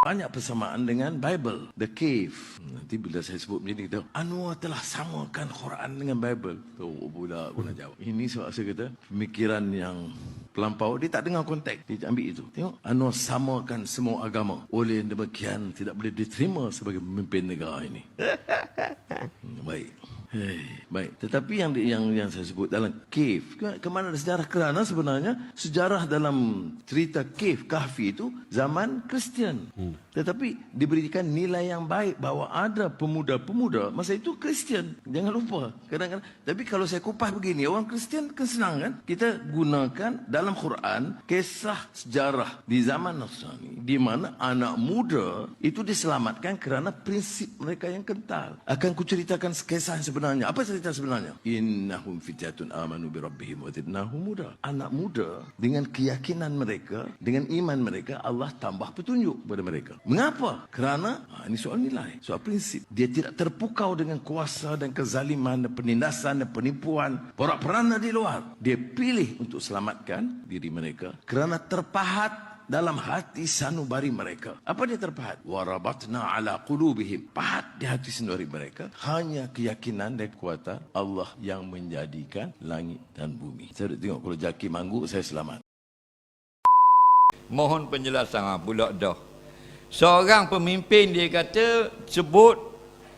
banyak persamaan dengan Bible, the cave. Nanti bila saya sebut macam ni, kita Anwar telah samakan Quran dengan Bible. Tu pula aku nak jawab. Ini sebab saya kata pemikiran yang terlampau, dia tak dengar konteks, dia ambil itu. Tengok, Anwar samakan semua agama. Oleh demikian tidak boleh diterima sebagai pemimpin negara ini. Baik. Baik, tetapi yang saya sebut dalam cave, ke mana ada sejarah? Kerana sebenarnya sejarah dalam cerita cave, kahfi itu zaman Kristian. Tetapi diberikan nilai yang baik bahawa ada pemuda-pemuda masa itu Kristian. Jangan lupa. Kadang-kadang, tapi kalau saya kupas begini, orang Kristian kan senang kan? Kita gunakan dalam Quran kisah sejarah di zaman Nasrani, di mana anak muda itu diselamatkan kerana prinsip mereka yang kental. Akan kuceritakan kisah yang sebenarnya. Apa cerita sebenarnya? Innahum fityatun amanu bi rabbihim wa zidnahum huda. Anak muda dengan keyakinan mereka, dengan iman mereka, Allah tambah petunjuk kepada mereka. Mengapa? Kerana ini soal nilai, soal prinsip. Dia tidak terpukau dengan kuasa dan kezaliman, dan penindasan dan penipuan, porak-poranda di luar. Dia pilih untuk selamatkan diri mereka kerana terpahat dalam hati sanubari mereka. Apa dia terpahat? Warabatna ala qulubihim. Pahat di hati sanubari mereka hanya keyakinan dan kekuatan Allah yang menjadikan langit dan bumi. Saya tengok kalau jaki mangguk, saya selamat. Mohon penjelasan pula dah. Seorang pemimpin dia kata sebut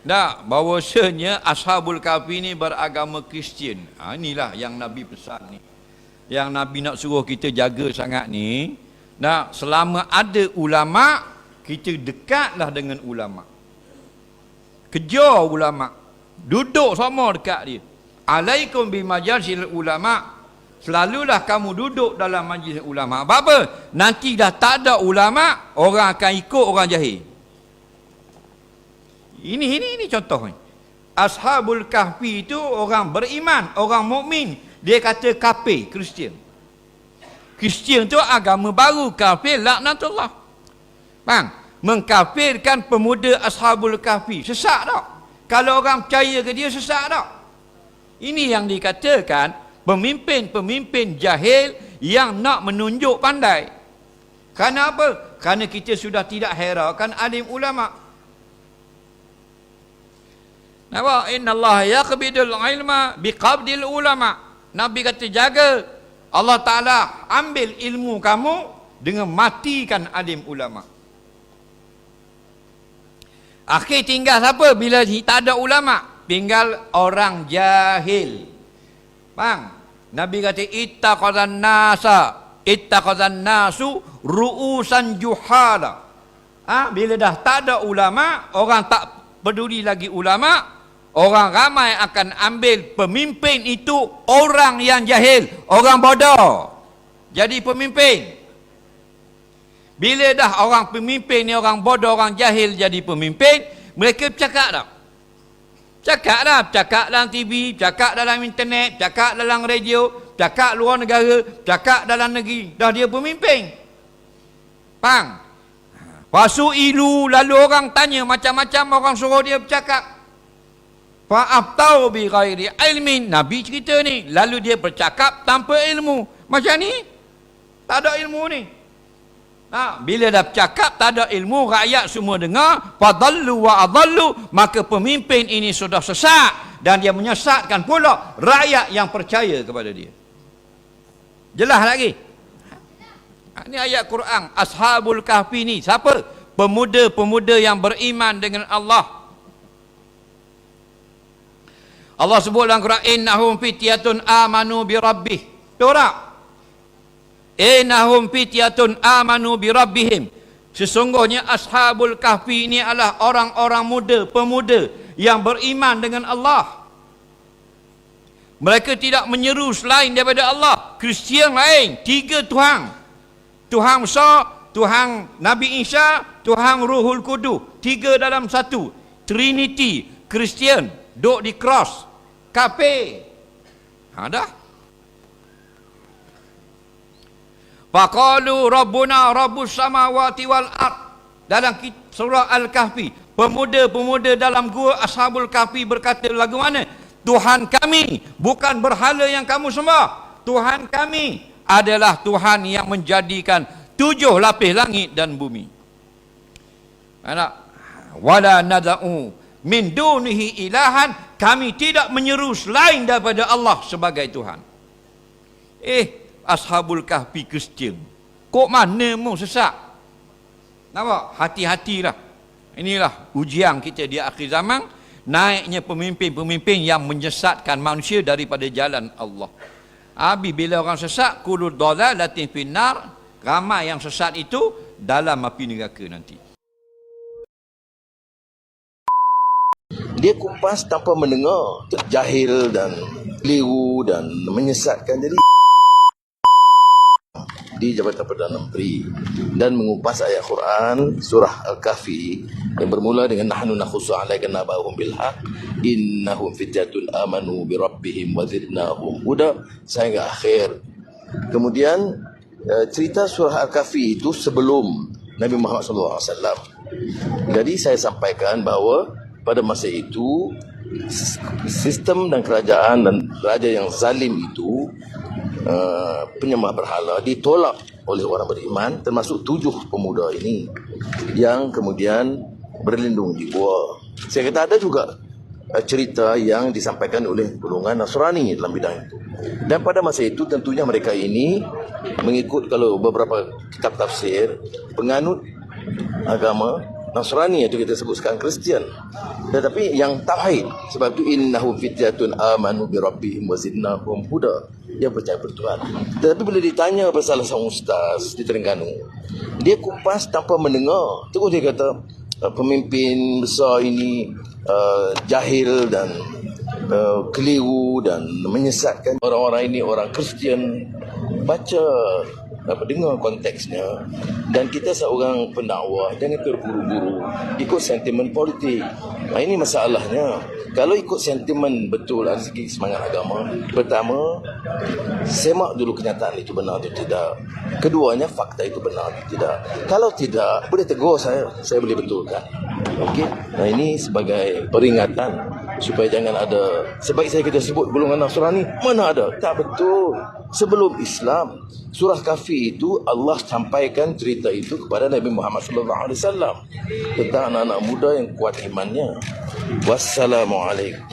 dah bahawasanya Ashabul Kahfi ni beragama Kristian. Inilah yang Nabi pesan ni. Yang Nabi nak suruh kita jaga sangat ni. Nah, selama ada ulama, kita dekatlah dengan ulama. Kejar ulama. Duduk sama dekat dia. Alaikum bi majalisil ulama. Selalulah kamu duduk dalam majlis ulama. Apa? Nanti dah tak ada ulama, orang akan ikut orang jahil. Ini contoh ni. Ashabul Kahfi itu orang beriman, orang mukmin. Dia kata kafir, Kristian. Kristian tu agama baru, kafir laknatullah. Bang, mengkafirkan pemuda Ashabul Kahfi. Sesat tak? Kalau orang percaya ke dia, sesat tak? Ini yang dikatakan pemimpin-pemimpin jahil yang nak menunjuk pandai. Kerana apa? Kerana kita sudah tidak herakan alim ulama. Nampak? Innallaha yaqbidul ilma biqabdil ulama. Nabi kata jaga. Allah Ta'ala ambil ilmu kamu dengan matikan alim ulama. Akhir tinggal siapa bila tak ada ulama? Tinggal orang jahil. Bang, Nabi kata ittaqazan nasu ru'usan juhala. Bila dah tak ada ulama, orang tak peduli lagi ulama, orang ramai akan ambil pemimpin itu orang yang jahil, orang bodoh jadi pemimpin. Bila dah orang pemimpin ni orang bodoh, orang jahil jadi pemimpin, mereka bercakap tak? Cakap dah, cakap dalam TV, cakap dalam internet, cakap dalam radio, cakap luar negara, cakap dalam negeri. Dah dia pemimpin. Faham? Pasu ilu, lalu orang tanya macam-macam, orang suruh dia bercakap. Fa'aftau bi ghairi ilmin. Nabi cerita ni, lalu dia bercakap tanpa ilmu. Macam ni tak ada ilmu ni. Bila dah bercakap tak ada ilmu, rakyat semua dengar, fadallu wa adallu, maka pemimpin ini sudah sesat dan dia menyesatkan pula rakyat yang percaya kepada dia. Jelas lagi? Ini ayat Quran. Ashabul Kahfi ni siapa? Pemuda-pemuda yang beriman dengan Allah. Allah sebut dalam Quran, innahum fityatun amanu bi rabbih. Betul tak? Innahum fityatun amanu bi rabbihim. Sesungguhnya Ashabul Kahfi ini adalah orang-orang muda, pemuda yang beriman dengan Allah. Mereka tidak menyeru selain daripada Allah. Kristian lain, 3 Tuhan. Tuhan besar, Tuhan Nabi Isa, Tuhan Ruhul Kudus. 3 dalam 1. Trinity. Kristian, duduk di cross. Kafir. Dah. Faqalu rabbuna rabbus samawati wal ard. Dalam surah Al-Kahfi, pemuda-pemuda dalam gua Ashabul Kahfi berkata lagu mana? Tuhan kami bukan berhala yang kamu sembah. Tuhan kami adalah Tuhan yang menjadikan 7 lapis langit dan bumi. Anak, wala nada'u min dunihi ilahan, kami tidak menyeru selain daripada Allah sebagai Tuhan. Ashabul Kahfi Kristian, kok mana mau sesat? Nampak? Hati-hatilah. Inilah ujian kita di akhir zaman, naiknya pemimpin-pemimpin yang menyesatkan manusia daripada jalan Allah. Bila orang sesat, kullu dhalalatin finnar, ramai yang sesat itu dalam api neraka nanti. Dia kupas tanpa mendengar, jahil dan keliru dan menyesatkan. Jadi di Jabatan Perdana Menteri dan mengupas ayat Quran surah Al-Kahfi yang bermula dengan nahnu nakhussu 'alaika naba'ahum bil haqq innahum fityatun amanu bi rabbihim wa zidnahum huda sehingga akhir. Kemudian cerita surah Al-Kahfi itu sebelum Nabi Muhammad SAW. Jadi saya sampaikan bahawa pada masa itu sistem dan kerajaan dan raja yang zalim itu, penyembah berhala, ditolak oleh orang beriman, termasuk 7 pemuda ini yang kemudian berlindung di gua. Saya kata ada juga cerita yang disampaikan oleh golongan Nasrani dalam bidang itu. Dan pada masa itu tentunya mereka ini mengikut, kalau beberapa kitab tafsir, penganut agama Nasrani, itu kita sebut sekarang Kristian. Tetapi yang tauhid, sebab itu innahum fityatun amanu bi rabbihim wa zidnahum huda, dia percaya bertuhan. Tetapi bila ditanya pasal seorang ustaz di Terengganu, dia kupas tanpa mendengar. Terus dia kata pemimpin besar ini jahil dan keliru dan menyesatkan orang-orang ini, orang Kristian. Baca, dengar konteksnya. Dan kita seorang pendakwah jangan terburu-buru ikut sentimen politik. Ini masalahnya. Kalau ikut sentimen betul dari segi semangat agama, pertama, semak dulu kenyataan itu benar atau tidak. Keduanya, fakta itu benar atau tidak. Kalau tidak, boleh tegur saya boleh betulkan. Okey. Nah, ini sebagai peringatan supaya jangan ada, sebab saya kita sebut golongan Nasrani, mana ada? Tak betul. Sebelum Islam, surah Kahfi itu Allah sampaikan cerita itu kepada Nabi Muhammad SAW tentang anak-anak muda yang kuat imannya. Wassalamualaikum.